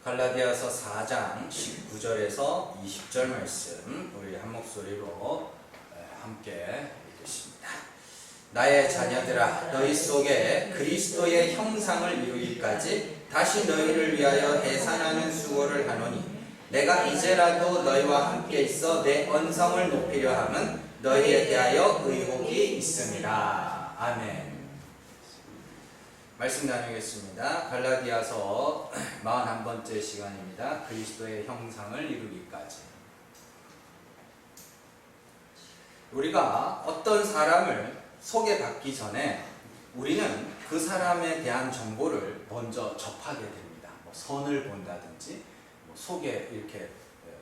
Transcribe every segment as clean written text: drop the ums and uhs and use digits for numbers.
갈라디아서 4장 19절에서 20절 말씀 우리 한 목소리로 함께 읽겠습니다. 나의 자녀들아, 너희 속에 그리스도의 형상을 이루기까지 다시 너희를 위하여 해산하는 수고를 하노니, 내가 이제라도 너희와 함께 있어 내 언성을 높이려 함은 너희에 대하여 의혹이 있습니다. 아멘. 말씀 나누겠습니다. 갈라디아서 41번째 시간입니다. 그리스도의 형상을 이루기까지. 우리가 어떤 사람을 소개받기 전에 우리는 그 사람에 대한 정보를 먼저 접하게 됩니다. 선을 본다든지,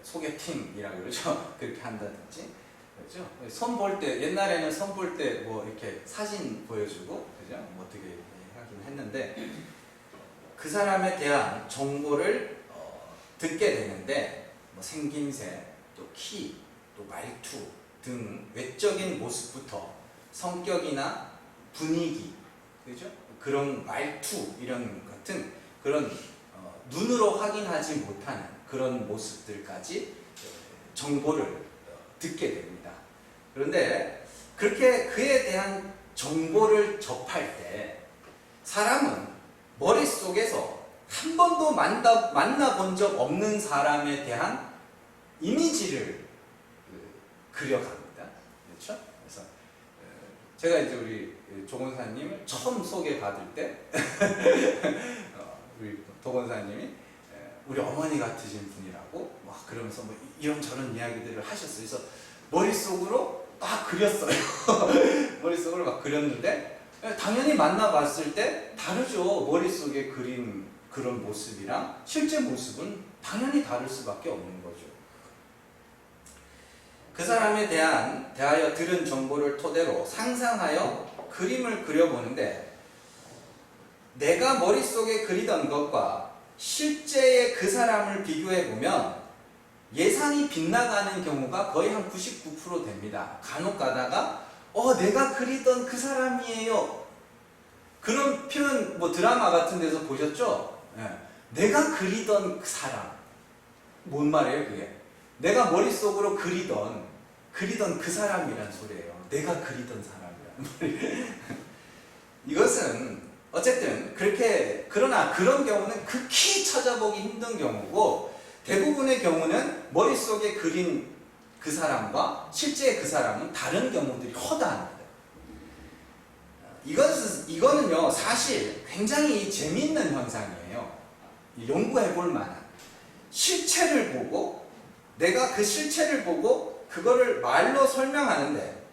소개팅이라고 그러죠. 그렇게 한다든지, 그렇죠. 선 볼 때, 옛날에는 선 볼 때 이렇게 사진 보여주고, 그죠? 어떻게 했는데, 그 사람에 대한 정보를 듣게 되는데, 생김새, 또 키, 또 말투 등 외적인 모습부터 성격이나 분위기, 그죠? 그런 말투 이런 같은 그런 눈으로 확인하지 못하는 그런 모습들까지 정보를 듣게 됩니다. 그런데 그렇게 그에 대한 정보를 접할 때 사람은 머릿속에서 한 번도 만나본 적 없는 사람에 대한 이미지를 그려갑니다. 그렇죠? 그래서 제가 이제 우리 조건사님을 처음 소개받을 때 우리 도건사님이 우리 어머니 같으신 분이라고 막 그러면서 이런저런 이야기들을 하셨어요. 그래서 머릿속으로 막 그렸어요. 머릿속으로 막 그렸는데 당연히 만나봤을 때 다르죠. 머릿속에 그린 그런 모습이랑 실제 모습은 당연히 다를 수밖에 없는 거죠. 그 사람에 대하여 들은 정보를 토대로 상상하여 그림을 그려보는데, 내가 머릿속에 그리던 것과 실제의 그 사람을 비교해보면 예상이 빗나가는 경우가 거의 한 99% 됩니다. 간혹 가다가 내가 그리던 그 사람이에요. 그런 표현 드라마 같은 데서 보셨죠? 내가 그리던 그 사람. 뭔 말이에요 그게? 내가 머릿속으로 그리던 그 사람이란 소리예요. 내가 그리던 사람이란 말이에요. 이것은 어쨌든 그러나 그런 경우는 극히 찾아보기 힘든 경우고, 대부분의 경우는 머릿속에 그린 그 사람과 실제 그 사람은 다른 경우들이 허다합니다. 이거는요 사실 굉장히 재미있는 현상이에요. 연구해 볼 만한. 실체를 보고, 내가 그 실체를 보고 그거를 말로 설명하는데,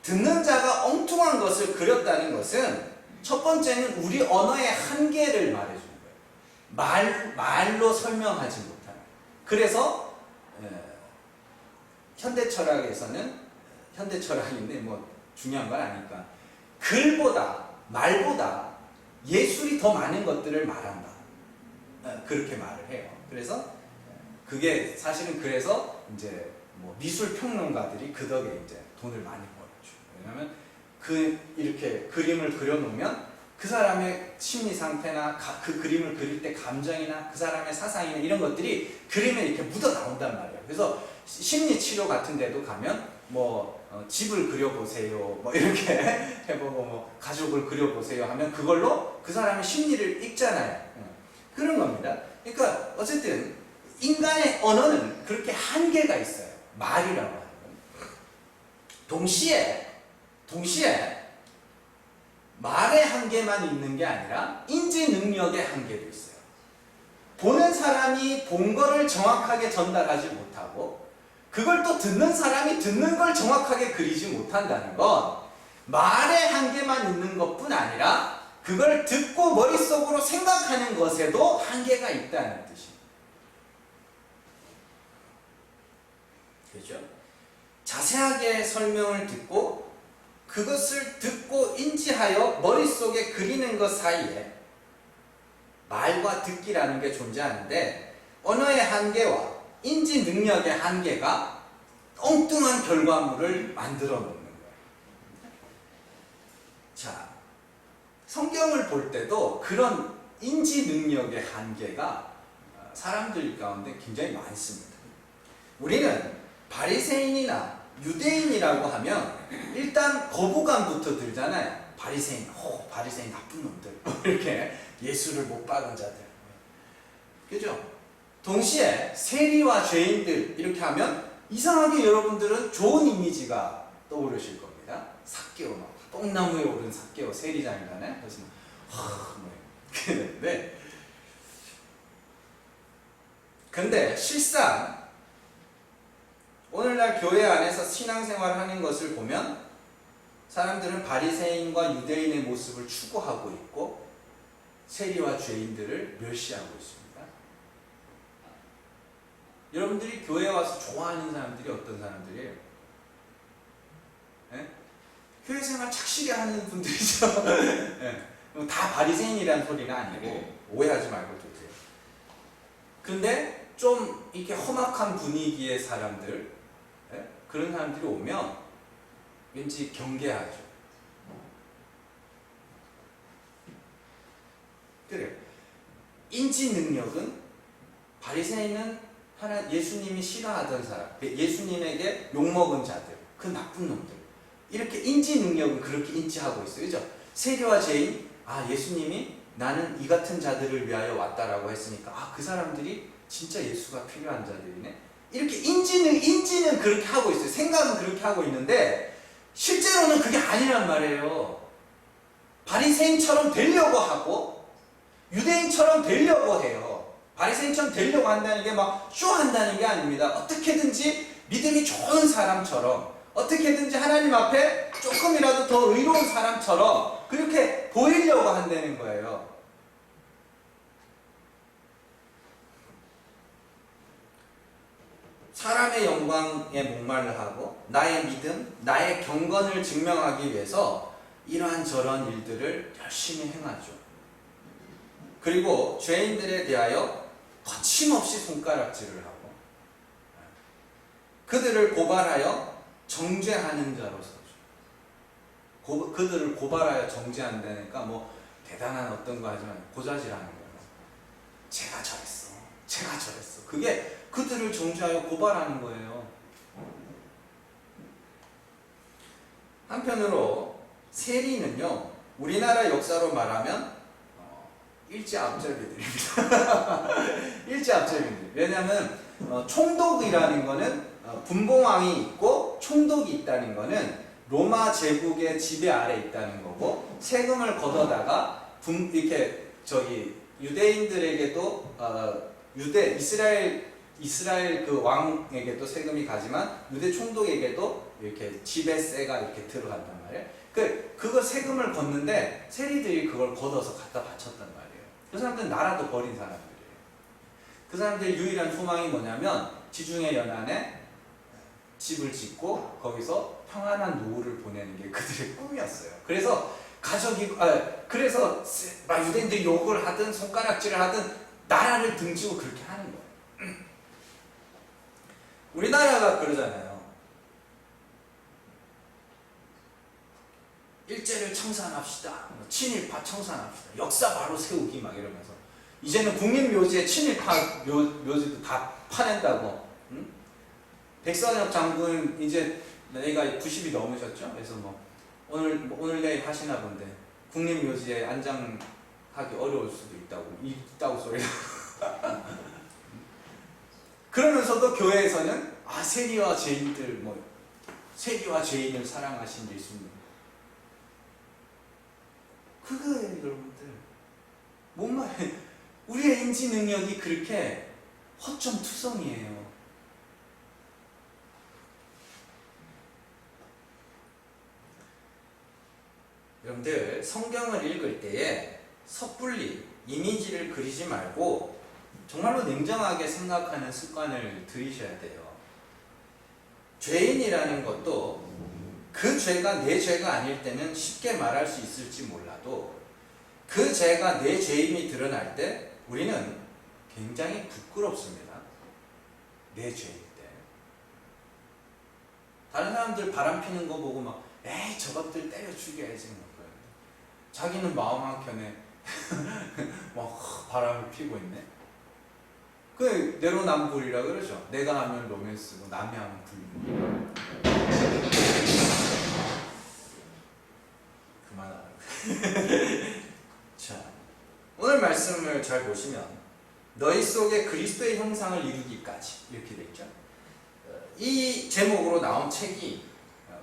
듣는 자가 엉뚱한 것을 그렸다는 것은 첫 번째는 우리 언어의 한계를 말해주는 거예요. 말로 설명하지 못하는. 그래서 현대철학인데 중요한 건 아니까, 말보다 예술이 더 많은 것들을 말한다. 그렇게 말을 해요. 그래서 그게 사실은 그래서 이제 미술 평론가들이 그 덕에 이제 돈을 많이 벌었죠. 왜냐하면 이렇게 그림을 그려놓으면 그 사람의 심리 상태나 그 그림을 그릴 때 감정이나 그 사람의 사상이나 이런 것들이 그림에 이렇게 묻어 나온단 말이에요. 그래서 심리 치료 같은 데도 가면 집을 그려보세요, 이렇게 해보고 가족을 그려보세요 하면 그걸로 그 사람의 심리를 읽잖아요. 그런 겁니다. 그러니까 어쨌든 인간의 언어는 그렇게 한계가 있어요. 말이라고 하는 건. 동시에 말의 한계만 있는 게 아니라 인지 능력의 한계도 있어요. 보는 사람이 본 거를 정확하게 전달하지 못하고, 그걸 또 듣는 사람이 듣는 걸 정확하게 그리지 못한다는 건 말의 한계만 있는 것뿐 아니라 그걸 듣고 머릿속으로 생각하는 것에도 한계가 있다는 뜻입니다. 그렇죠? 자세하게 설명을 듣고 그것을 듣고 인지하여 머릿속에 그리는 것 사이에 말과 듣기라는 게 존재하는데, 언어의 한계와 인지 능력의 한계가 엉뚱한 결과물을 만들어 놓는 거예요. 자, 성경을 볼 때도 그런 인지 능력의 한계가 사람들 가운데 굉장히 많습니다. 우리는 바리새인이나 유대인이라고 하면 일단 거부감부터 들잖아요. 바리새인, 바리새인 나쁜 놈들 이렇게 예수를 못 받은 자들, 그죠? 동시에 세리와 죄인들 이렇게 하면 이상하게 여러분들은 좋은 이미지가 떠오르실 겁니다. 삭개오, 똥나무에 오른 삭개오 세리장이잖아요. 그래서 그런데 근데 실상 오늘날 교회 안에서 신앙생활을 하는 것을 보면 사람들은 바리새인과 유대인의 모습을 추구하고 있고 세리와 죄인들을 멸시하고 있습니다. 여러분들이 교회에 와서 좋아하는 사람들이 어떤 사람들이에요? 네? 교회 생활 착실히 하는 분들이죠. 네. 다 바리새인이라는 소리는 아니고 오해하지 말고 들으세요. 근데 좀 이렇게 험악한 분위기의 사람들, 네? 그런 사람들이 오면 왠지 경계하죠. 그래요. 인지 능력은 바리새인은 하나 예수님이 싫어하던 사람, 예수님에게 욕먹은 자들, 그 나쁜 놈들, 이렇게 인지 능력은 그렇게 인지하고 있어요. 그죠? 세리와 죄인, 예수님이 나는 이 같은 자들을 위하여 왔다라고 했으니까 그 사람들이 진짜 예수가 필요한 자들이네. 이렇게 인지는 그렇게 하고 있어요. 생각은 그렇게 하고 있는데 실제로는 그게 아니란 말이에요. 바리새인처럼 되려고 하고 유대인처럼 되려고 해요. 바리새인처럼 되려고 한다는 게 막 쇼한다는 게 아닙니다. 어떻게든지 믿음이 좋은 사람처럼, 어떻게든지 하나님 앞에 조금이라도 더 의로운 사람처럼 그렇게 보이려고 한다는 거예요. 사람의 영광에 목말라 하고 나의 믿음, 나의 경건을 증명하기 위해서 이러한 저런 일들을 열심히 행하죠. 그리고 죄인들에 대하여 거침없이 손가락질을 하고 그들을 고발하여 정죄하는 자로서 그들을 고발하여 정죄한다니까 뭐 대단한 어떤 거 하지만 고자질하는 거예요. 제가 저랬어. 그게 그들을 정죄하여 고발하는 거예요. 한편으로 세리는요, 우리나라 역사로 말하면 일제압절기들입니다. 일제압절기들. 왜냐하면 총독이라는 거는 분봉왕이 있고 총독이 있다는 거는 로마 제국의 지배 아래 있다는 거고, 세금을 걷어다가 이렇게 유대인들에게도 이스라엘 그 왕에게도 세금이 가지만 유대 총독에게도 이렇게 지배세가 이렇게 들어간단 말이에요. 그거 세금을 걷는데 세리들이 그걸 걷어서 갖다 바쳤단 말이에요. 그 사람들은 나라도 버린 사람들이에요. 그 사람들의 유일한 소망이 뭐냐면 지중해 연안에 집을 짓고 거기서 평안한 노후를 보내는 게 그들의 꿈이었어요. 그래서 그래서 유대인들이 욕을 하든 손가락질을 하든 나라를 등지고 그렇게 하는 거예요. 우리나라가 그러잖아요. 일제를 청산합시다. 친일파 청산합시다. 역사 바로 세우기 막 이러면서 이제는 국립묘지에 친일파 묘지도 다 파낸다고. 응? 백선엽 장군 이제 나이가 90이 넘으셨죠? 그래서 뭐 오늘 내일 하시나 본데 국립묘지에 안장하기 어려울 수도 있다고 소리가. 그러면서도 교회에서는 세리와 죄인을 사랑하신 예수님. 그거예요, 여러분들. 뭔 말이에요? 우리의 인지 능력이 그렇게 허점투성이에요. 여러분들 성경을 읽을 때에 섣불리 이미지를 그리지 말고 정말로 냉정하게 생각하는 습관을 들이셔야 돼요. 죄인이라는 것도 그 죄가 내 죄가 아닐 때는 쉽게 말할 수 있을지 몰라도 그 죄가 내 죄임이 드러날 때 우리는 굉장히 부끄럽습니다. 내 죄일 때. 다른 사람들 바람 피는 거 보고 막 에이 저것들 때려 죽여야지 뭐 그래요. 자기는 마음 한켠에 막 바람을 피고 있네. 그 내로남불이라 그러죠. 내가 하면 로맨스고 남이 하면 불륜. 그만하라고. 자, 오늘 말씀을 잘 보시면 너희 속에 그리스도의 형상을 이루기까지 이렇게 돼 있죠. 이 제목으로 나온 책이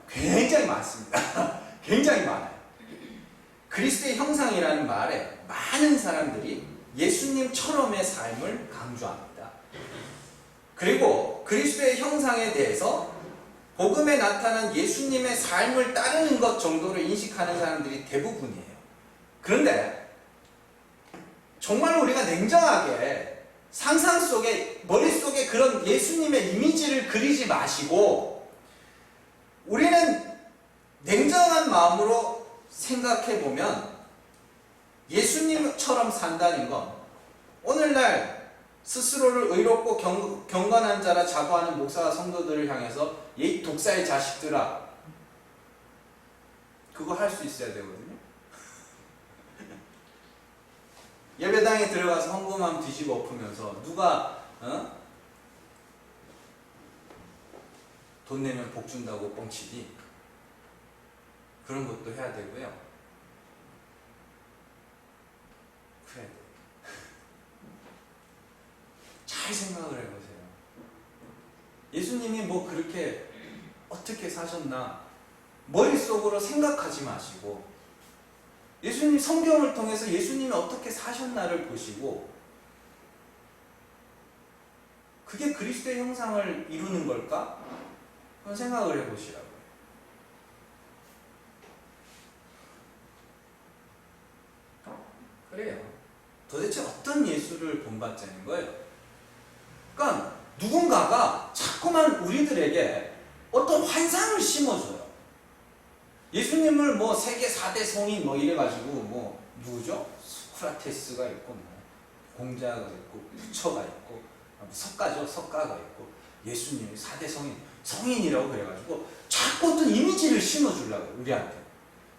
굉장히 많습니다. 굉장히 많아요. 그리스도의 형상이라는 말에 많은 사람들이 예수님처럼의 삶을 강조합니다. 그리고 그리스도의 형상에 대해서 복음에 나타난 예수님의 삶을 따르는 것 정도로 인식하는 사람들이 대부분이에요. 그런데 정말 우리가 냉정하게 상상 속에, 머릿속에 그런 예수님의 이미지를 그리지 마시고 우리는 냉정한 마음으로 생각해보면 예수님처럼 산다는 건 오늘날 스스로를 의롭고 경건한 자라 자부하는 목사와 성도들을 향해서 이 독사의 자식들아, 그거 할 수 있어야 되거든요. 예배당에 들어가서 헌금함 뒤집어 엎으면서 누가 돈 내면 복 준다고 뻥치디, 그런 것도 해야 되고요. 그래야 돼요. 잘 생각을 해보세요. 예수님이 뭐 그렇게 어떻게 사셨나 머릿속으로 생각하지 마시고 예수님 성경을 통해서 예수님이 어떻게 사셨나를 보시고 그게 그리스도의 형상을 이루는 걸까? 그런 생각을 해보시라고요. 그래요. 도대체 어떤 예수를 본받자는 거예요? 그러니까 누군가가 자꾸만 우리들에게 어떤 환상을 심어줘요. 예수님을 뭐 세계 4대 성인 뭐 이래가지고 뭐 누구죠? 소크라테스가 있고 뭐 공자가 있고 부처가 있고 석가죠. 석가가 있고 예수님이 4대 성인이라고 그래가지고 자꾸 어떤 이미지를 심어주려고 우리한테.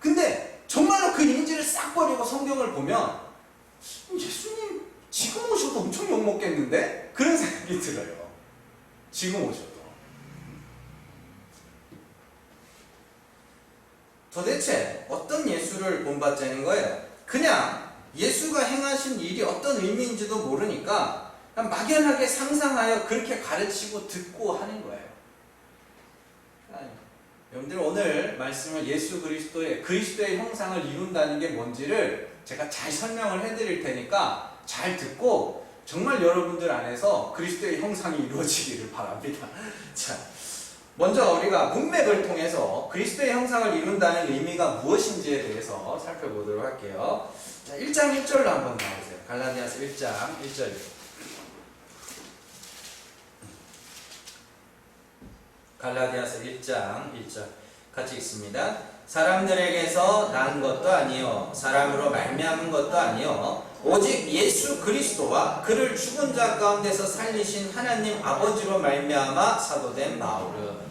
근데 정말로 그 이미지를 싹 버리고 성경을 보면 예수님 지금 오셔도 엄청 욕먹겠는데? 그런 생각이 들어요. 지금 오셔도. 도대체 어떤 예수를 본받자는 거예요? 그냥 예수가 행하신 일이 어떤 의미인지도 모르니까 그냥 막연하게 상상하여 그렇게 가르치고 듣고 하는 거예요. 여러분들 오늘 말씀을 예수 그리스도의 형상을 이룬다는 게 뭔지를 제가 잘 설명을 해드릴 테니까 잘 듣고 정말 여러분들 안에서 그리스도의 형상이 이루어지기를 바랍니다. 자, 먼저 우리가 문맥을 통해서 그리스도의 형상을 이룬다는 의미가 무엇인지에 대해서 살펴보도록 할게요. 자, 1장 1절로 한번 나오세요. 갈라디아서 1장 1절. 갈라디아서 1장 1절 같이 읽습니다. 사람들에게서 난 것도 아니요 사람으로 말미암은 것도 아니요 오직 예수 그리스도와 그를 죽은 자 가운데서 살리신 하나님 아버지로 말미암아 사도된 바울은.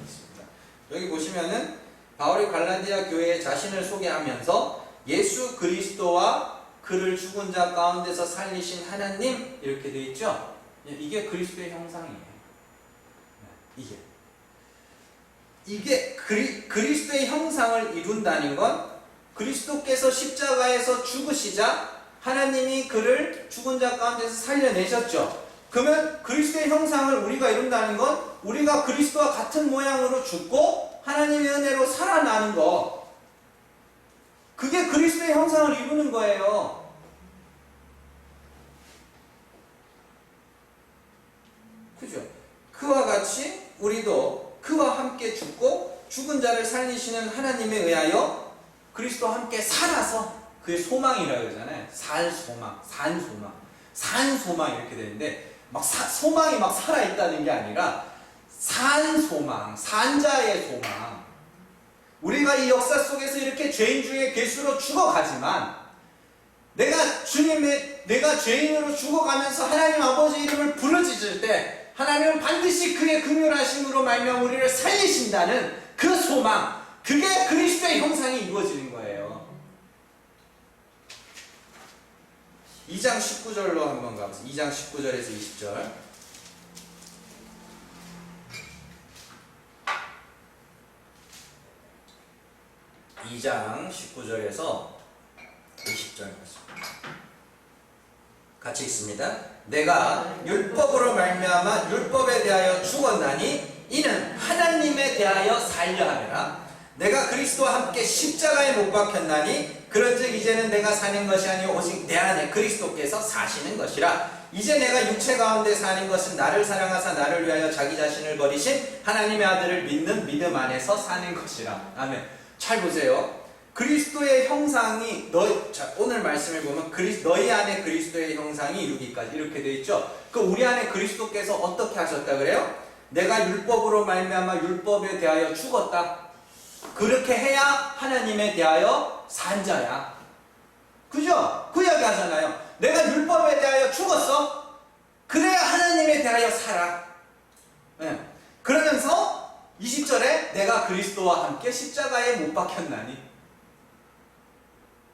여기 보시면은 바울이 갈라디아 교회에 자신을 소개하면서 예수 그리스도와 그를 죽은 자 가운데서 살리신 하나님 이렇게 되어 있죠. 이게 그리스도의 형상이에요. 이게 그리스도의 형상을 이룬다는 건 그리스도께서 십자가에서 죽으시자 하나님이 그를 죽은 자 가운데서 살려내셨죠. 그러면 그리스도의 형상을 우리가 이룬다는 건 우리가 그리스도와 같은 모양으로 죽고 하나님의 은혜로 살아나는 거, 그게 그리스도의 형상을 이루는 거예요. 그죠? 그와 같이 우리도 그와 함께 죽고 죽은 자를 살리시는 하나님에 의하여 그리스도와 함께 살아서, 그게 소망이라고 그러잖아요. 산 소망 이렇게 되는데 소망이 막 살아있다는 게 아니라 산 소망, 산자의 소망. 우리가 이 역사 속에서 이렇게 죄인 중에 괴수로 죽어가지만 내가 죄인으로 죽어가면서 하나님 아버지 이름을 부르짖을 때 하나님은 반드시 그의 긍휼하심으로 말미암아 우리를 살리신다는 그 소망, 그게 그리스도의 형상이 이루어지는 거예요. 2장 19절로 한번 가보세요. 2장 19절에서 20절 2장 19절에서 20절까지 같이 읽습니다. 내가 율법으로 말미암아 율법에 대하여 죽었나니 이는 하나님에 대하여 살려 함이라. 내가 그리스도와 함께 십자가에 못 박혔나니 그런즉 이제는 내가 사는 것이 아니오 오직 내 안에 그리스도께서 사시는 것이라. 이제 내가 육체 가운데 사는 것은 나를 사랑하사 나를 위하여 자기 자신을 버리신 하나님의 아들을 믿는 믿음 안에서 사는 것이라. 아멘. 잘 보세요. 그리스도의 형상이 오늘 말씀을 보면 너희 안에 그리스도의 형상이 이루기까지 이렇게 되어 있죠. 그 우리 안에 그리스도께서 어떻게 하셨다 그래요? 내가 율법으로 말미암아 율법에 대하여 죽었다. 그렇게 해야 하나님에 대하여 산 자야. 그죠? 그 이야기 하잖아요. 내가 율법에 대하여 죽었어. 그래야 하나님에 대하여 살아. 네. 그러면서 20절에 내가 그리스도와 함께 십자가에 못 박혔나니.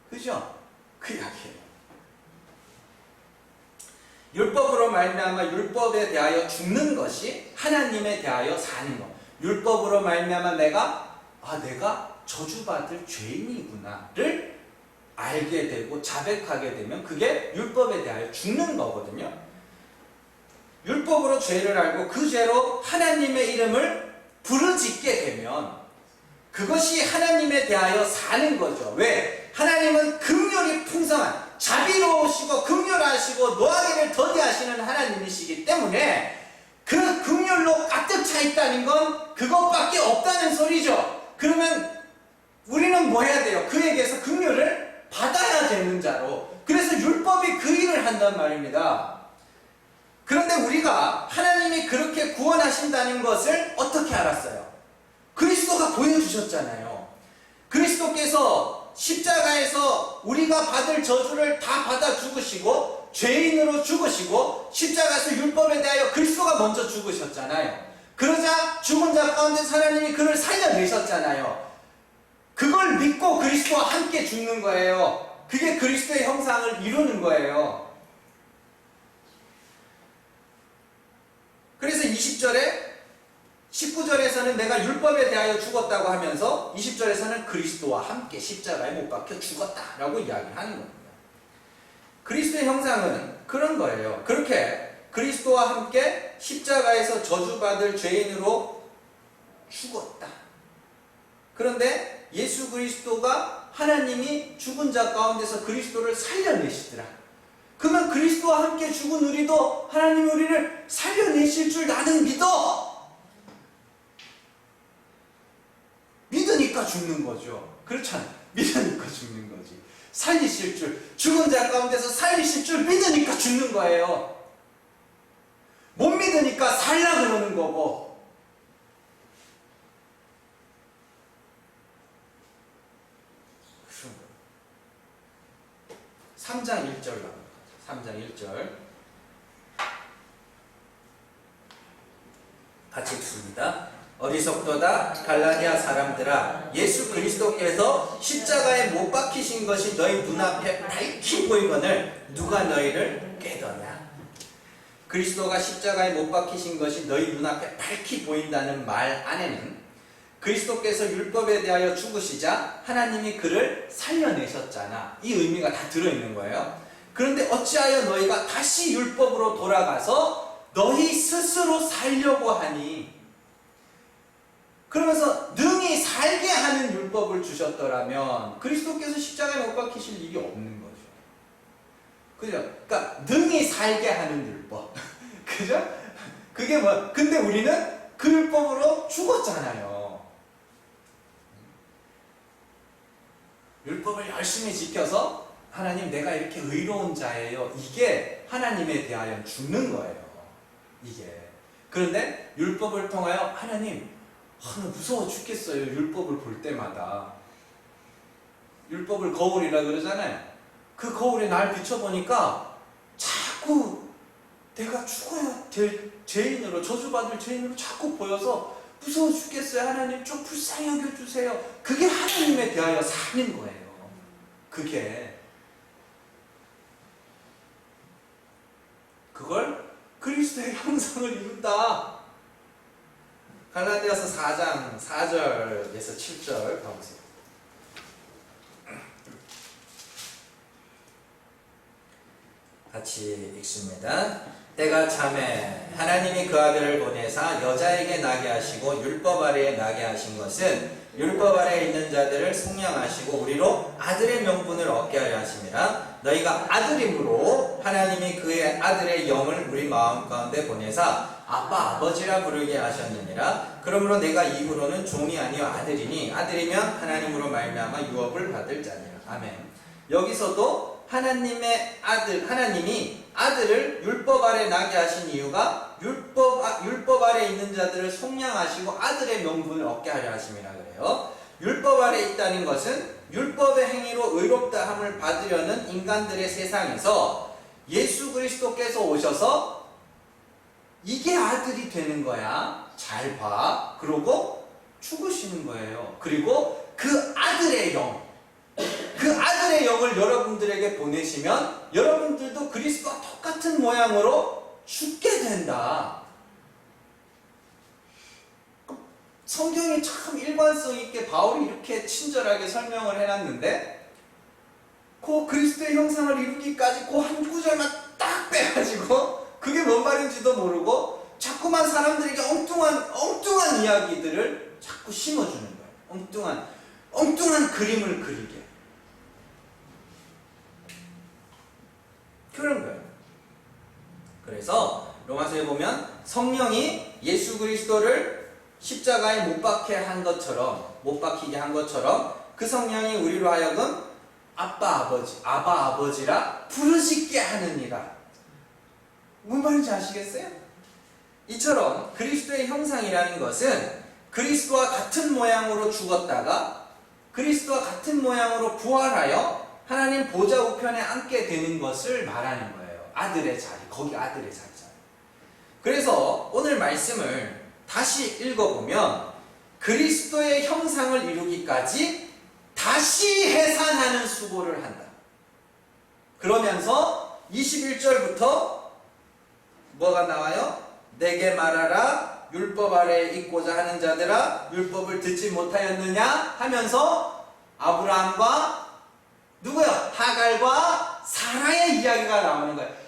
그죠? 그 이야기예요. 율법으로 말미암아 율법에 대하여 죽는 것이 하나님에 대하여 사는 것. 율법으로 말미암아 내가 저주받을 죄인이구나를 알게 되고 자백하게 되면 그게 율법에 대하여 죽는 거거든요. 율법으로 죄를 알고 그 죄로 하나님의 이름을 부르짖게 되면 그것이 하나님에 대하여 사는 거죠. 왜? 하나님은 긍휼이 풍성한 자비로우시고 긍휼하시고 노하기를 더디하시는 하나님이시기 때문에 그 긍휼로 가득 차 있다는 건 그것밖에 없다는 소리죠. 그러면 우리는 뭐 해야 돼요? 그에게서 긍휼을 받아야 되는 자로. 그래서 율법이 그 일을 한단 말입니다. 그런데 우리가 하나님이 그렇게 구원하신다는 것을 어떻게 알았어요? 그리스도가 보여주셨잖아요. 그리스도께서 십자가에서 우리가 받을 저주를 다 받아 죽으시고 죄인으로 죽으시고 십자가에서 율법에 대하여 그리스도가 먼저 죽으셨잖아요. 그러자 죽은 자 가운데 하나님이 그를 살려내셨잖아요. 그걸 믿고 그리스도와 함께 죽는 거예요. 그게 그리스도의 형상을 이루는 거예요. 그래서 20절에 19절에서는 내가 율법에 대하여 죽었다고 하면서 20절에서는 그리스도와 함께 십자가에 못 박혀 죽었다라고 이야기하는 겁니다. 그리스도의 형상은 그런 거예요. 그렇게 그리스도와 함께 십자가에서 저주받을 죄인으로 죽었다. 그런데 예수 그리스도가 하나님이 죽은 자 가운데서 그리스도를 살려내시더라. 그러면 그리스도와 함께 죽은 우리도 하나님이 우리를 살려내실 줄 나는 믿어. 믿으니까 죽는 거죠. 그렇잖아요. 믿으니까 죽는 거지. 살리실 줄, 죽은 자 가운데서 살리실 줄 믿으니까 죽는 거예요. 못 믿으니까 살라 그러는 거고. 그런 거예요. 3장 1절 나옵니다. 3장 1절 같이 읽습니다. 어리석도다 갈라디아 사람들아, 예수 그리스도께서 십자가에 못 박히신 것이 너희 눈앞에 밝히 보이거늘 누가 너희를 깨더냐. 그리스도가 십자가에 못 박히신 것이 너희 눈앞에 밝히 보인다는 말 안에는 그리스도께서 율법에 대하여 죽으시자 하나님이 그를 살려내셨잖아, 이 의미가 다 들어있는 거예요. 그런데 어찌하여 너희가 다시 율법으로 돌아가서 너희 스스로 살려고 하니. 그러면서 능히 살게 하는 율법을 주셨더라면 그리스도께서 십자가에 못 박히실 일이 없는 거죠. 그죠? 그러니까 능히 살게 하는 율법. 그죠? 그게 뭐? 근데 우리는 그 율법으로 죽었잖아요. 율법을 열심히 지켜서 하나님 내가 이렇게 의로운 자예요. 이게 하나님에 대하여 죽는 거예요. 이게. 그런데 율법을 통하여 하나님, 나 무서워 죽겠어요. 율법을 볼 때마다. 율법을 거울이라 그러잖아요. 그 거울에 날 비춰보니까 자꾸 내가 죽어야 될 죄인으로, 저주받을 죄인으로 자꾸 보여서 무서워 죽겠어요. 하나님 좀 불쌍히 여겨주세요. 그게 하나님에 대하여 사는 거예요. 그걸 그리스도의 형상을 이룬다. 갈라디아서 4장 4절에서 7절 가보세요. 같이 읽습니다. 때가 차매 하나님이 그 아들을 보내사 여자에게 나게 하시고 율법 아래에 나게 하신 것은 율법 아래에 있는 자들을 속량하시고 우리로 아들의 명분을 얻게 하려 하심이라. 너희가 아들임으로 하나님이 그의 아들의 영을 우리 마음 가운데 보내사 아빠 아버지라 부르게 하셨느니라. 그러므로 내가 이후로는 종이 아니요 아들이니 아들이면 하나님으로 말미암아 유업을 받을 자니라. 아멘. 여기서도 하나님의 아들, 하나님이 아들을 율법 아래 나게 하신 이유가 율법 아래 있는 자들을 속량하시고 아들의 명분을 얻게 하려 하심이라 그래요. 율법 아래 있다는 것은 율법의 행위로 의롭다 함을 받으려는 인간들의 세상에서 예수 그리스도께서 오셔서 이게 아들이 되는 거야. 잘 봐. 그러고 죽으시는 거예요. 그리고 그 아들의 영, 그 아들의 영을 여러분들에게 보내시면 여러분들도 그리스도와 똑같은 모양으로 죽게 된다. 성경이 참 일관성 있게 바울이 이렇게 친절하게 설명을 해놨는데 그 그리스도의 형상을 이루기까지 그 한 구절만 딱 빼가지고 그게 뭔 말인지도 모르고 자꾸만 사람들에게 엉뚱한 이야기들을 자꾸 심어주는 거예요. 엉뚱한 그림을 그리게. 그런 거예요. 그래서 로마서에 보면 성령이 예수 그리스도를 십자가에 못 박히게 한 것처럼 그 성령이 우리로 하여금 아빠 아버지라 부르짖게 하느니라. 뭔 말인지 아시겠어요? 이처럼 그리스도의 형상이라는 것은 그리스도와 같은 모양으로 죽었다가 그리스도와 같은 모양으로 부활하여 하나님 보좌 우편에 앉게 되는 것을 말하는 거예요. 아들의 자리, 거기 아들의 자리잖아요. 그래서 오늘 말씀을 다시 읽어보면 그리스도의 형상을 이루기까지 다시 해산하는 수고를 한다. 그러면서 21절부터 뭐가 나와요? 내게 말하라 율법 아래에 있고자 하는 자들아 율법을 듣지 못하였느냐 하면서 아브라함과 누구요? 하갈과 사라의 이야기가 나오는 거예요.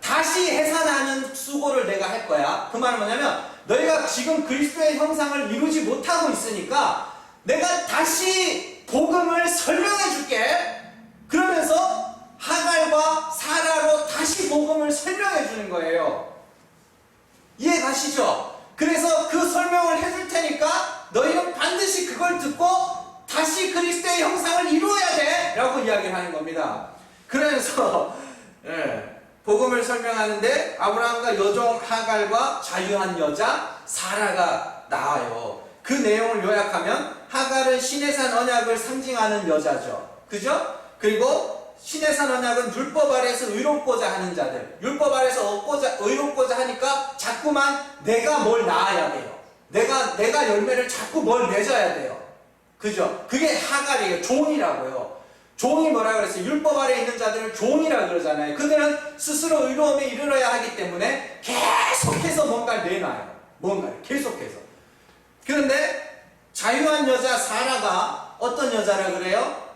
다시 해산하는 수고를 내가 할 거야. 그 말은 뭐냐면 너희가 지금 그리스도의 형상을 이루지 못하고 있으니까 내가 다시 복음을 설명해 줄게. 그러면서 하갈과 사라로 다시 복음을 설명해 주는 거예요. 이해 가시죠? 그래서 그 설명을 해줄 테니까 너희는 반드시 그걸 듣고 다시 그리스도의 형상을 이루어야 돼 라고 이야기를 하는 겁니다. 그래서 복음을 설명하는데 아브라함과 여종 하갈과 자유한 여자 사라가 나와요. 그 내용을 요약하면 하갈은 시내산 언약을 상징하는 여자죠. 그죠? 그리고 시내산 언약은 율법 아래에서 의롭고자 하는 자들, 율법 아래에서 의롭고자 하니까 자꾸만 내가 뭘 낳아야 돼요. 내가 열매를 자꾸 뭘 맺어야 돼요. 그죠? 그게 하갈이에요. 종이라고요. 종이 뭐라 그랬어요? 율법 아래에 있는 자들을 종이라 그러잖아요. 그들은 스스로 의로움에 이르러야 하기 때문에 계속해서 뭔가를 내놔요. 뭔가를 계속해서. 그런데 자유한 여자 사라가 어떤 여자라 그래요?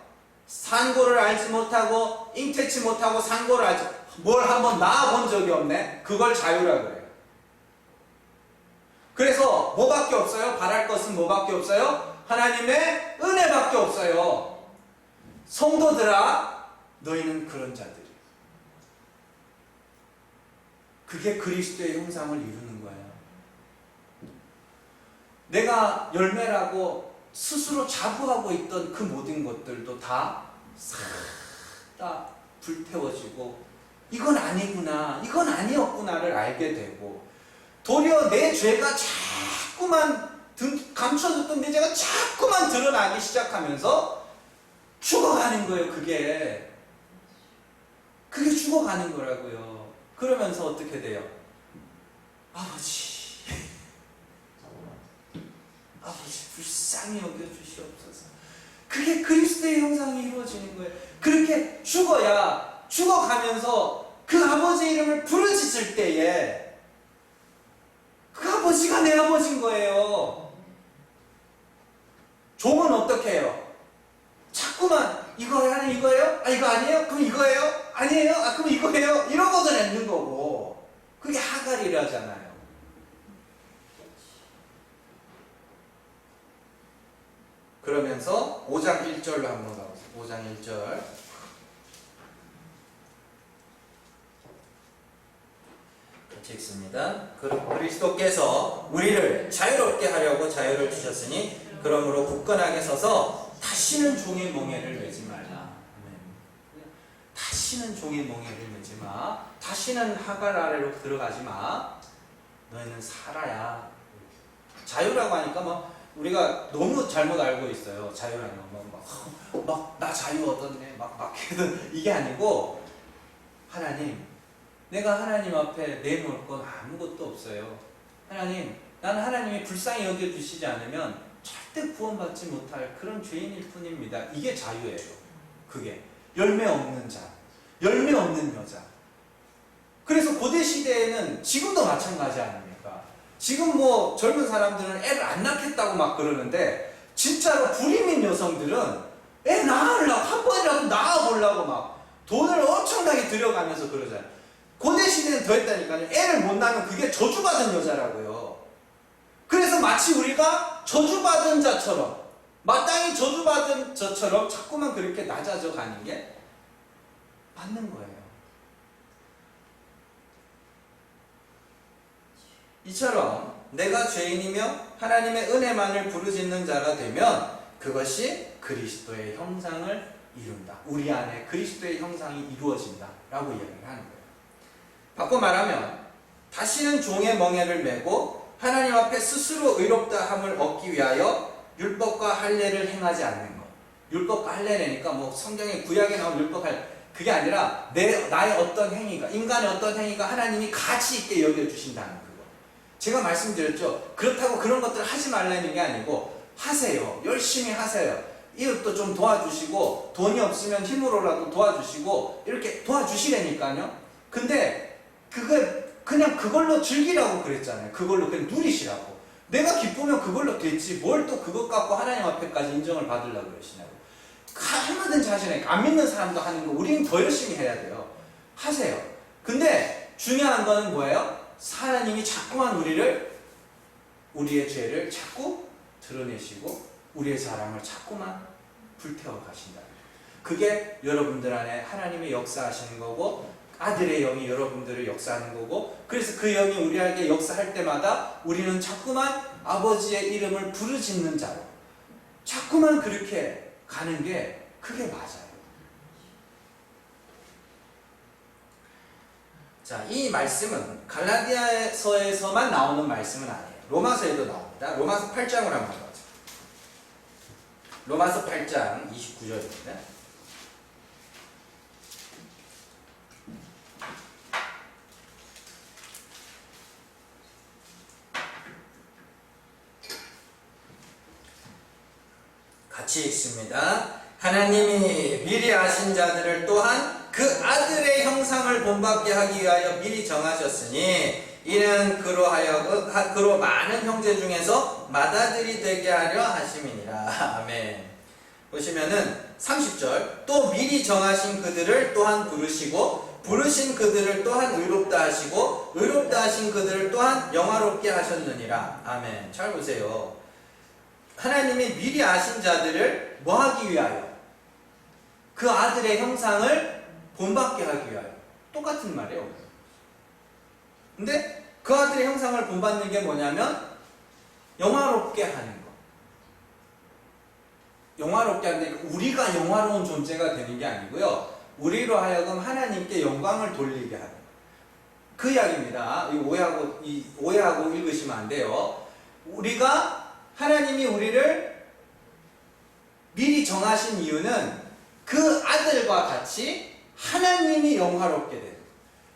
산고를 알지 못하고 잉태치 못하고 산고를 알지 뭘 한번 낳아본 적이 없네. 그걸 자유라 그래요. 그래서 뭐밖에 없어요? 바랄 것은 뭐밖에 없어요? 하나님의 은혜밖에 없어요. 성도들아, 너희는 그런 자들이에요. 그게 그리스도의 형상을 이루는 거예요. 내가 열매라고 스스로 자부하고 있던 그 모든 것들도 다 불태워지고 이건 아니구나, 이건 아니었구나를 알게 되고 도리어 내 죄가 자꾸만 감춰졌던 내 죄가 자꾸만 드러나기 시작하면서 죽어가는 거예요. 그게 죽어가는 거라고요. 그러면서 어떻게 돼요? 아버지 불쌍히 여겨주시옵소서. 그게 그리스도의 형상이 이루어지는 거예요. 그렇게 죽어가면서 그 아버지 이름을 부르짖을 때에 그 아버지가 내 아버지인 거예요. 종은 어떻게 해요? 자꾸만 이거 아니 이거예요? 아 이거 아니에요? 그럼 이거예요? 아니에요? 아 그럼 이거 이야기를 하잖아요. 그러면서 5장 1절로 한번 가보세요. 5장 1절. 같이 읽습니다. 그리스도께서 우리를 자유롭게 하려고 자유를 주셨으니 그러므로 굳건하게 서서 다시는 종의 멍에를 매지 말라. 다시는 종의 멍에를 매지 마. 다시는 하갈 아래로 들어가지 마. 너희는 살아야. 자유라고 하니까 막 우리가 너무 잘못 알고 있어요. 자유라는 거 막 나 자유 얻었네. 막 이게 아니고 하나님, 내가 하나님 앞에 내놓을 건 아무것도 없어요. 하나님, 나는 하나님이 불쌍히 여겨주시지 않으면 절대 구원받지 못할 그런 죄인일 뿐입니다. 이게 자유예요. 그게 열매 없는 자, 열매 없는 여자. 그래서 고대 시대에는 지금도 마찬가지 아닙니까? 지금 뭐 젊은 사람들은 애를 안 낳겠다고 막 그러는데 진짜로 불임인 여성들은 애 낳으려고 한 번이라도 낳아보려고 막 돈을 엄청나게 들여가면서 그러잖아요. 고대 시대는 더 했다니까요. 애를 못 낳으면 그게 저주받은 여자라고요. 그래서 마치 우리가 저주받은 자처럼, 마땅히 저주받은 자처럼 자꾸만 그렇게 낮아져 가는 게 맞는 거예요. 이처럼 내가 죄인이며 하나님의 은혜만을 부르짖는 자가 되면 그것이 그리스도의 형상을 이룬다. 우리 안에 그리스도의 형상이 이루어진다 라고 이야기를 하는 거예요. 바꿔 말하면 다시는 종의 멍에를 메고 하나님 앞에 스스로 의롭다함을 얻기 위하여 율법과 할례를 행하지 않는 것. 율법과 할례라니까 뭐 성경에 구약에 나온 율법 할례, 그게 아니라 나의 어떤 행위가, 인간의 어떤 행위가 하나님이 가치 있게 여겨주신다는 그거. 제가 말씀드렸죠. 그렇다고 그런 것들을 하지 말라는 게 아니고 하세요. 열심히 하세요. 이것도 좀 도와주시고 돈이 없으면 힘으로라도 도와주시고 이렇게 도와주시라니까요. 근데 그냥 그걸로 즐기라고 그랬잖아요. 그걸로 그냥 누리시라고. 내가 기쁘면 그걸로 됐지 뭘 또 그것 갖고 하나님 앞에까지 인정을 받으려고 그러시냐고. 얼마든 자신에게 안 믿는 사람도 하는 거 우리는 더 열심히 해야 돼요. 하세요. 근데 중요한 거는 뭐예요? 하나님이 자꾸만 우리의 죄를 자꾸 드러내시고 우리의 자랑을 자꾸만 불태워 가신다. 그게 여러분들 안에 하나님의 역사하시는 거고 아들의 영이 여러분들을 역사하는 거고, 그래서 그 영이 우리에게 역사할 때마다 우리는 자꾸만 아버지의 이름을 부르짖는 자로 자꾸만 그렇게 가는 게 그게 맞아요. 자, 이 말씀은 갈라디아서에서만 나오는 말씀은 아니에요. 로마서에도 나옵니다. 로마서 8장으로 한번 가죠. 로마서 8장 29절입니다. 같이 읽습니다. 하나님이 미리 아신 자들을 또한 그 아들의 형상을 본받게 하기 위하여 미리 정하셨으니 이는 그로 많은 형제 중에서 맏아들이 되게 하려 하심이니라. 아멘. 보시면은 30절, 또 미리 정하신 그들을 또한 부르시고 부르신 그들을 또한 의롭다 하시고 의롭다 하신 그들을 또한 영화롭게 하셨느니라. 아멘. 잘 보세요. 하나님이 미리 아신 자들을 뭐 하기 위하여? 그 아들의 형상을 본받게 하기 위하여. 똑같은 말이에요. 근데 그 아들의 형상을 본받는 게 뭐냐면 영화롭게 하는 거. 영화롭게 하는 게 우리가 영화로운 존재가 되는 게 아니고요. 우리로 하여금 하나님께 영광을 돌리게 하는 그 이야기입니다. 오해하고 읽으시면 안 돼요. 하나님이 우리를 미리 정하신 이유는 그 아들과 같이 하나님이 영화롭게 되는,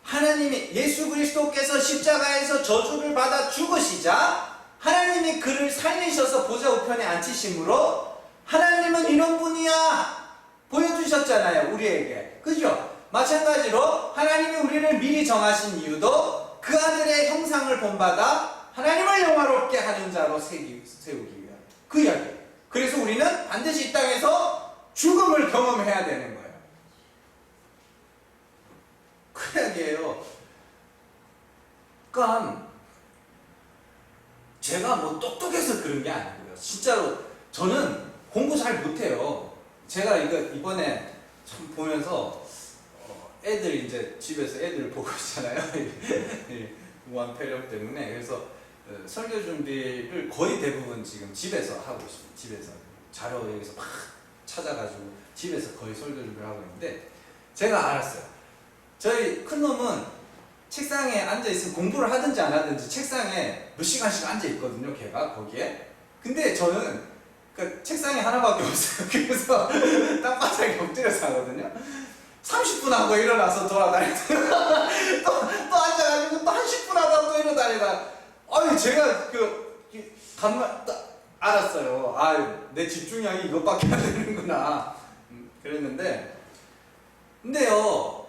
하나님이 예수 그리스도께서 십자가에서 저주를 받아 죽으시자 하나님이 그를 살리셔서 보좌 우편에 앉히심으로 하나님은 이런 분이야 보여주셨잖아요. 우리에게. 그죠? 마찬가지로 하나님이 우리를 미리 정하신 이유도 그 아들의 형상을 본받아 하나님을 영화롭게 하는 자로 세우기 위하여. 그 이야기. 그래서 우리는 반드시 이 땅에서 죽음을 경험해야 되는 거예요. 그 이야기예요. 그러니까 제가 뭐 똑똑해서 그런 게 아니고요. 진짜로 저는 공부 잘 못해요. 제가 이번에 참 보면서 애들 이제 집에서 애들 보고 있잖아요. 무한 폐렴 때문에. 그래서 설교 준비를 거의 대부분 지금 집에서 하고 있습니다. 집에서 자료 여기서 막 찾아가지고 집에서 거의 설교 준비를 하고 있는데, 제가 알았어요. 저희 큰 놈은 책상에 앉아있으면 공부를 하든지 안 하든지 책상에 몇 시간씩 앉아있거든요, 걔가 거기에. 근데 저는 그 책상이 하나밖에 없어요. 그래서 땅바닥에 엎드려서 하거든요. 30분 하고 일어나서 돌아다니다 또 앉아가지고 또 한 10분 하다가 또 일어나다니다. 아니 제가 간만 알았어요. 내 집중력이 이것밖에 안 되는구나. 그랬는데, 근데요,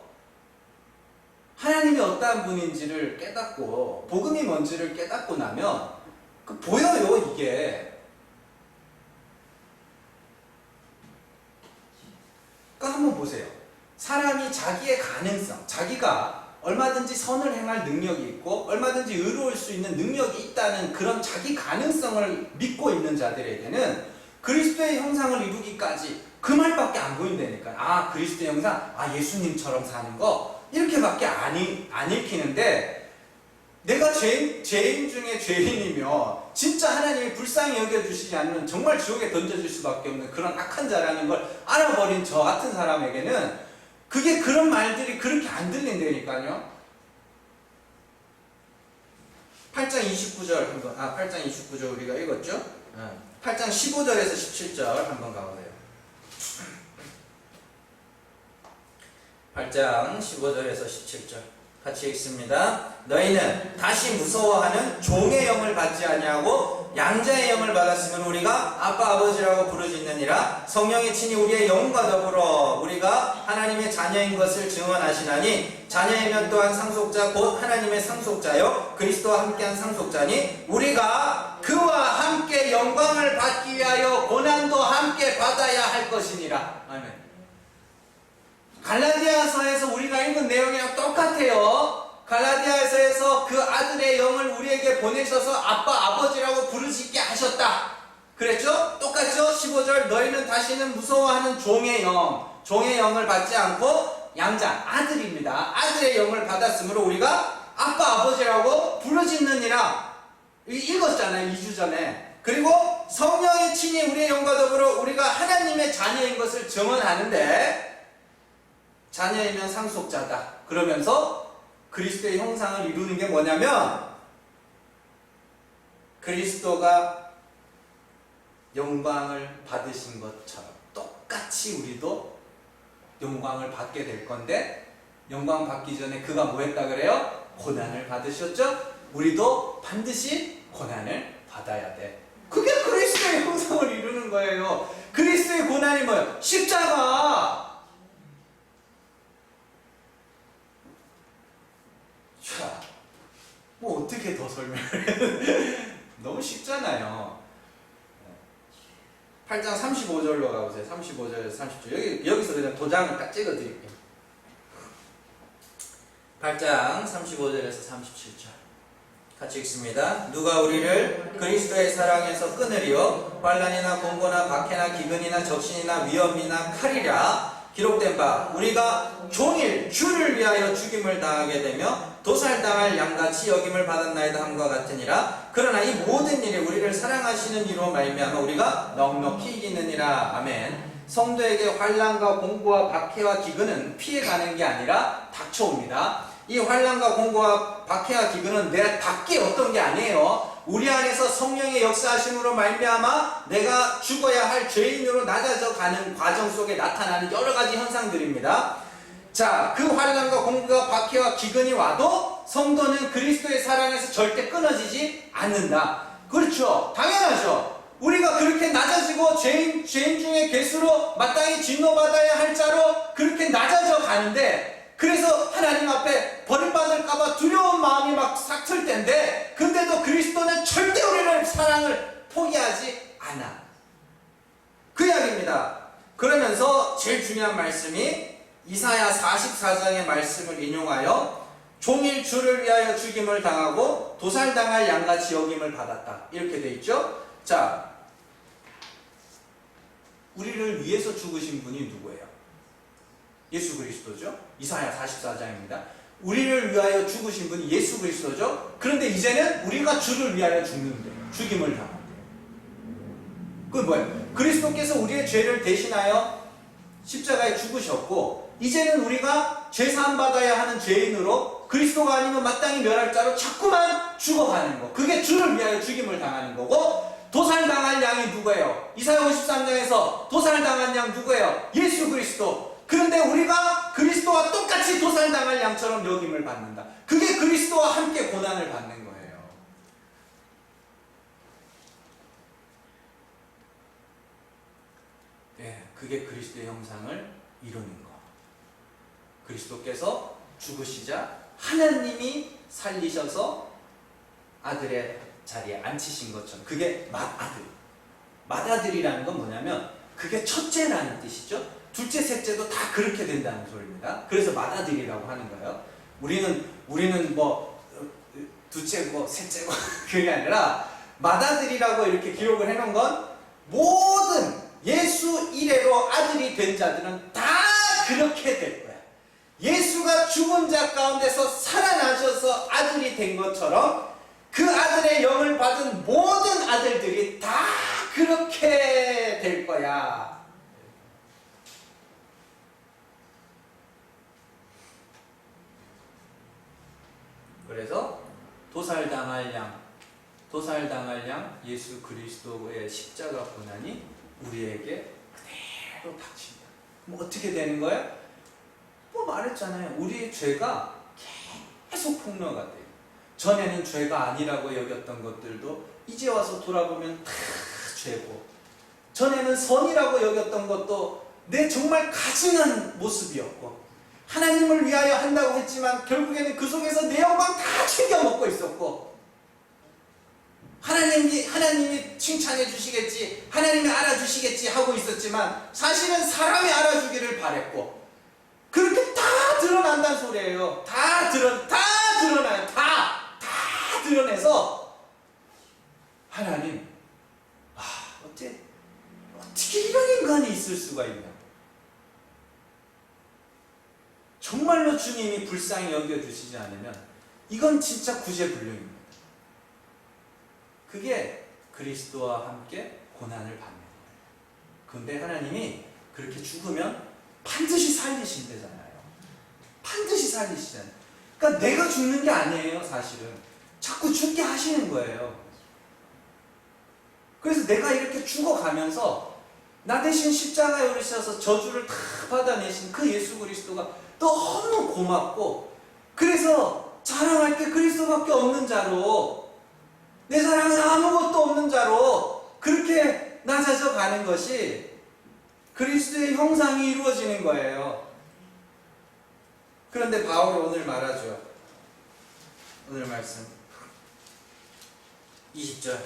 하나님이 어떠한 분인지를 깨닫고 복음이 뭔지를 깨닫고 나면 보여요. 이게 그러니까 한번 보세요. 사람이 자기의 가능성, 자기가 얼마든지 선을 행할 능력이 있고 얼마든지 의로울 수 있는 능력이 있다는 그런 자기 가능성을 믿고 있는 자들에게는 그리스도의 형상을 이루기까지 그 말밖에 안 보인다니까. 그리스도의 형상, 예수님처럼 사는 거, 이렇게밖에 안 읽히는데, 내가 죄인 중에 죄인이며 진짜 하나님이 불쌍히 여겨주시지 않으면 정말 지옥에 던져질 수밖에 없는 그런 악한 자라는 걸 알아버린 저 같은 사람에게는 그런 말들이 그렇게 안 들린다니까요. 8장 29절 한번, 8장 29절 우리가 읽었죠? 8장 15절에서 17절 한번 가보세요. 8장 15절에서 17절 같이 읽습니다. 너희는 다시 무서워하는 종의 영을 받지 아니하고 양자의 영을 받았으면 우리가 아빠 아버지라고 부르짖느니라. 성령이 친히 우리의 영과 더불어 우리가 하나님의 자녀인 것을 증언하시나니, 자녀이면 또한 상속자 곧 하나님의 상속자요 그리스도와 함께한 상속자니, 우리가 그와 함께 영광을 받기 위하여 고난도 함께 받아야 할 것이니라. 아멘. 갈라디아서에서 우리가 읽은 내용이랑 똑같아요. 갈라디아서에서 그 아들의 영을 우리에게 보내셔서 아빠 아버지라고 부르짖게 하셨다 그랬죠? 똑같죠? 15절 너희는 다시는 무서워하는 종의 영을 받지 않고 양자 아들입니다. 아들의 영을 받았으므로 우리가 아빠 아버지라고 부르짖느니라. 읽었잖아요, 2주 전에. 그리고 성령이 친히 우리의 영과 더불어 우리가 하나님의 자녀인 것을 증언하는데, 자녀이면 상속자다 그러면서 그리스도의 형상을 이루는 게 뭐냐면, 그리스도가 영광을 받으신 것처럼 똑같이 우리도 영광을 받게 될 건데, 영광 받기 전에 그가 뭐 했다 그래요? 고난을 받으셨죠? 우리도 반드시 고난을 받아야 돼. 그게 그리스도의 형상을 이루는 거예요. 그리스도의 고난이 뭐예요? 십자가. 자, 뭐 어떻게 더 설명을 해야 너무 쉽잖아요. 8장 35절로 가보세요. 35절에서 30절. 여기서 그냥 도장을 딱 찍어 드릴게요. 8장 35절에서 37절 같이 읽습니다. 누가 우리를 그리스도의 사랑에서 끊으리요? 환난이나 공고나 박해나 기근이나 적신이나 위험이나 칼이라 기록된 바, 우리가 종일 주를 위하여 죽임을 당하게 되며 도살당할 양같이 여김을 받았나이다 함과 같으니라. 그러나 이 모든 일이 우리를 사랑하시는 이로 말미암아 우리가 넉넉히 이기느니라. 아멘. 성도에게 환난과 공고와 박해와 기근은 피해가는 게 아니라 닥쳐옵니다. 이 환난과 공고와 박해와 기근은 내 밖에 어떤 게 아니에요. 우리 안에서 성령의 역사하심으로 말미암아 내가 죽어야 할 죄인으로 낮아져 가는 과정 속에 나타나는 여러 가지 현상들입니다. 자, 그 환난과 공고와 박해와 기근이 와도 성도는 그리스도의 사랑에서 절대 끊어지지 않는다. 그렇죠. 당연하죠. 우리가 그렇게 낮아지고 죄인 중에 괴수로 마땅히 진노받아야 할 자로 그렇게 낮아져 가는데, 그래서 하나님 앞에 버림받을까봐 두려운 마음이 막 삭틀 텐데, 근데도 그리스도는 절대 우리를 사랑을 포기하지 않아. 그 이야기입니다. 그러면서 제일 중요한 말씀이 이사야 44장의 말씀을 인용하여 종일 주를 위하여 죽임을 당하고 도살당할 양같이 여김을 받았다. 이렇게 돼 있죠. 자, 우리를 위해서 죽으신 분이 누구예요? 예수 그리스도죠. 이사야 44장입니다. 우리를 위하여 죽으신 분이 예수 그리스도죠. 그런데 이제는 우리가 주를 위하여 죽는데요. 죽임을 당한대요. 그건 뭐예요? 그리스도께서 우리의 죄를 대신하여 십자가에 죽으셨고, 이제는 우리가 죄사함 받아야 하는 죄인으로 그리스도가 아니면 마땅히 멸할 자로 자꾸만 죽어가는 거. 그게 주를 위하여 죽임을 당하는 거고, 도살당할 양이 누구예요? 이사야 53장에서 도살당한 양 누구예요? 예수 그리스도. 그런데 우리가 그리스도와 똑같이 도살당할 양처럼 여김을 받는다. 그게 그리스도와 함께 고난을 받는 거예요. 네, 그게 그리스도의 형상을 이루는 거. 그리스도께서 죽으시자 하나님이 살리셔서 아들의 자리에 앉히신 것처럼, 그게 맏아들. 맏아들이라는 건 뭐냐면 그게 첫째라는 뜻이죠. 둘째, 셋째도 다 그렇게 된다는 소리입니다. 그래서 맏아들이라고 하는 거예요. 우리는 뭐 둘째고 셋째고 그게 아니라 맏아들이라고 이렇게 기록을 해놓은 건 모든 예수 이래로 아들이 된 자들은 다 그렇게 될 거야. 예수가 죽은 자 가운데서 살아나셔서 아들이 된 것처럼 그 아들의 영을 받은 모든 아들들이 다 그렇게 될 거야. 그래서 도살당할 양 예수 그리스도의 십자가 고난이 우리에게 그대로 닥칩니다. 뭐 어떻게 되는 거예요? 뭐 말했잖아요. 우리의 죄가 계속 폭로가 돼요. 전에는 죄가 아니라고 여겼던 것들도 이제 와서 돌아보면 다 죄고, 전에는 선이라고 여겼던 것도 내 정말 가증한 모습이었고, 하나님을 위하여 한다고 했지만 결국에는 그 속에서 내 영광 다 챙겨 먹고 있었고, 하나님이 칭찬해 주시겠지, 하나님이 알아주시겠지 하고 있었지만 사실은 사람이 알아주기를 바랬고, 그렇게 다 드러난다는 소리예요. 다 드러나요. 다 드러내서 하나님, 어떻게 이런 인간이 있을 수가 있냐. 정말로 주님이 불쌍히 여겨주시지 않으면 이건 진짜 구제불능입니다. 그게 그리스도와 함께 고난을 받는 거예요. 그런데 하나님이 그렇게 죽으면 반드시 살리신대잖아요. 반드시 살리시잖아요. 그러니까 내가 죽는 게 아니에요. 사실은 자꾸 죽게 하시는 거예요. 그래서 내가 이렇게 죽어가면서 나 대신 십자가에 오르셔서 저주를 다 받아내신 그 예수 그리스도가 너무 고맙고, 그래서 자랑할 게 그리스도밖에 없는 자로, 내 사랑은 아무것도 없는 자로 그렇게 낮아져 가는 것이 그리스도의 형상이 이루어지는 거예요. 그런데 바울이 오늘 말하죠. 오늘 말씀 20절,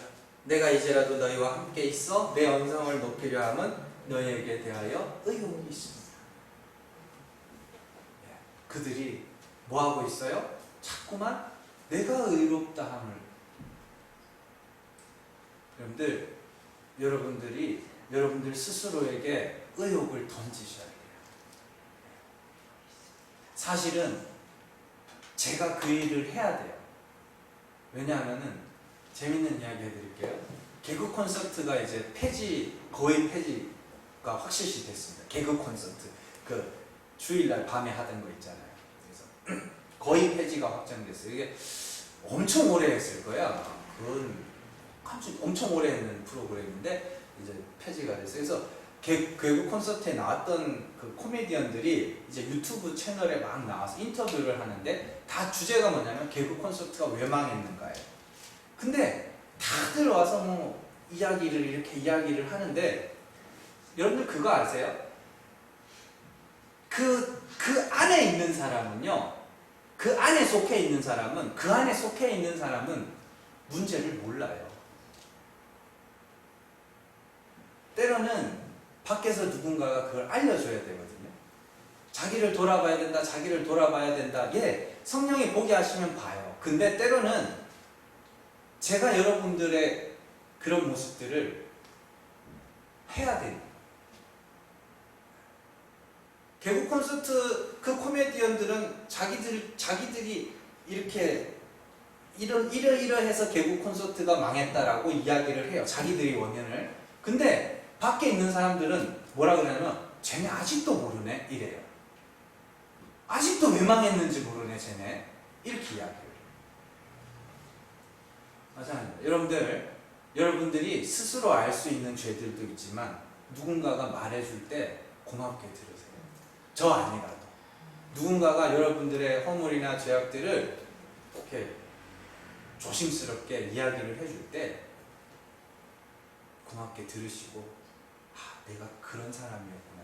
내가 이제라도 너희와 함께 있어 내 언성을 높이려 함은 너희에게 대하여 의로움이 있습니다. 그들이 뭐하고 있어요? 자꾸만 내가 의롭다 함을. 여러분들 스스로에게 의욕을 던지셔야 돼요. 사실은 제가 그 일을 해야 돼요. 왜냐하면은 재밌는 이야기 해드릴게요. 개그 콘서트가 이제 거의 폐지가 확실시 됐습니다. 개그 콘서트, 그 주일날 밤에 하던 거 있잖아요. 그래서 거의 폐지가 확정됐어요. 이게 엄청 오래 했을 거야. 그건 엄청 오래 했는 프로그램인데 이제 폐지가 됐어요. 그래서 개그 콘서트에 나왔던 그 코미디언들이 이제 유튜브 채널에 막 나와서 인터뷰를 하는데, 다 주제가 뭐냐면 개그 콘서트가 왜 망했는가예요. 근데 다들 와서 뭐 이렇게 이야기를 하는데, 여러분들 그거 아세요? 그 안에 있는 사람은요, 그 안에 속해 있는 사람은 문제를 몰라요. 때로는 밖에서 누군가가 그걸 알려줘야 되거든요. 자기를 돌아봐야 된다. 예, 성령이 보게 하시면 봐요. 근데 때로는 제가 여러분들의 그런 모습들을 해야 돼요. 개국 콘서트 그 코미디언들은 자기들이 이렇게 이러해서 개국 콘서트가 망했다라고 이야기를 해요. 자기들이 원인을. 근데 밖에 있는 사람들은 뭐라 그러냐면 쟤네 아직도 모르네 이래요. 아직도 왜 망했는지 모르네 쟤네. 이렇게 이야기를 해요. 맞아요. 여러분들이 스스로 알 수 있는 죄들도 있지만 누군가가 말해줄 때 고맙게 들으세요. 저 아니라도 누군가가 여러분들의 허물이나 죄악들을 이렇게 조심스럽게 이야기를 해줄 때 고맙게 들으시고 내가 그런 사람이었구나.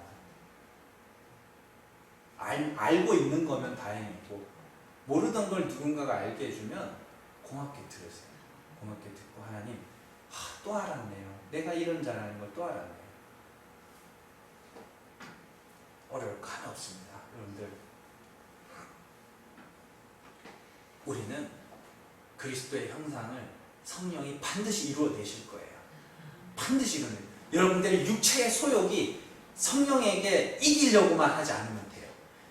알고 있는 거면 다행이고 모르던 걸 누군가가 알게 해주면 고맙게 들으세요. 고맙게 듣고 하나님 또 알았네요. 내가 이런 자라는 걸 또 알았네요. 어려울 거 하나 없습니다. 여러분들 우리는 그리스도의 형상을 성령이 반드시 이루어내실 거예요. 반드시 이루어내요. 여러분들의 육체의 소욕이 성령에게 이기려고만 하지 않으면 돼요.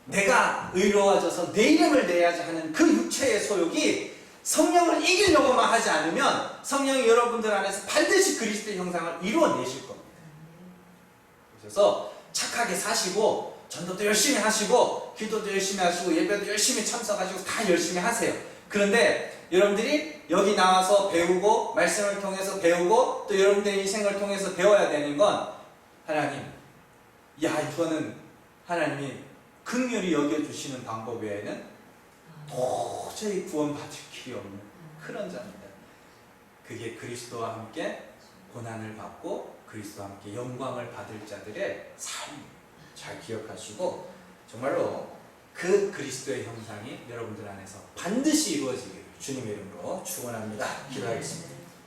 내가 의로워져서 내 이름을 내야지 하는 그 육체의 소욕이 성령을 이기려고만 하지 않으면 성령이 여러분들 안에서 반드시 그리스도의 형상을 이루어내실 겁니다. 그래서 착하게 사시고 전도도 열심히 하시고 기도도 열심히 하시고 예배도 열심히 참석하시고 다 열심히 하세요. 그런데 여러분들이 여기 나와서 배우고 말씀을 통해서 배우고 또 여러분들의 인생을 통해서 배워야 되는 건 하나님 이거는 하나님이 긍휼히 여겨주시는 방법 외에는 도저히 구원받을 길이 없는 그런 자입니다. 그게 그리스도와 함께 고난을 받고 그리스도와 함께 영광을 받을 자들의 삶 잘 기억하시고 정말로 그 그리스도의 형상이 여러분들 안에서 반드시 이루어지기를 주님의 이름으로 축원합니다. 기도하겠습니다.